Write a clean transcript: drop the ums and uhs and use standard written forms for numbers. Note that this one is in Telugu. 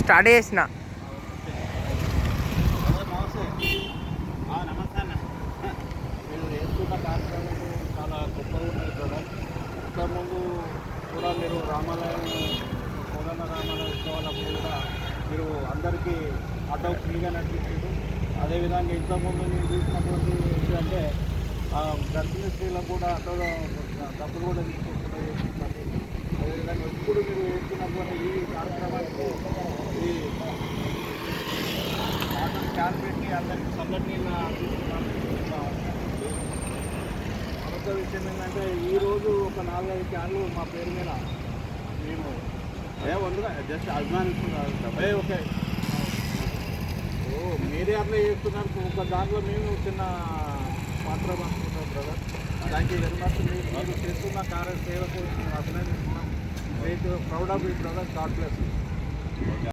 స్టార్ట్ చేసిన. నమస్తే అన్న. మీరు వేసుకున్న కార్యక్రమాలు చాలా గొప్పగా ఉన్నాయి బ్రదర్. ఇంతకుముందు కూడా మీరు రామాలయం కోదండ రామాలయ ఉత్సవాలప్పుడు కూడా మీరు అందరికీ ఆటో ఫ్రీగా నడిపించారు. అదేవిధంగా ఇంతకుముందు మీరు చూసినటువంటి ఏంటంటే గర్భిణీ స్త్రీలకు కూడా ఆటోలో డబ్బులు కూడా తీసుకుంటున్నారు. అదేవిధంగా ఇప్పుడు మీరు వేసుకున్నటువంటి ఈ కార్యక్రమానికి ఈ వాటర్ క్యాన్ పెట్టి అందరికీ చల్లటి నీళ్ళు అందిస్తున్నాను. మరొక విషయం ఏంటంటే ఈరోజు ఒక 4-5 క్యాన్లు మా పేరు మీద మేము వండుగా జస్ట్ అభిమానిస్తున్నారు. ఓకే, మీరే అట్లా చేస్తున్నారు. ఒక దాంట్లో మేము చిన్న పాత్ర పంచుకుంటాం brother. Thank you very much. మీరు చేస్తున్న సేవకు మేము అభినందిస్తున్నాం. Great, proud of you brother. God bless you.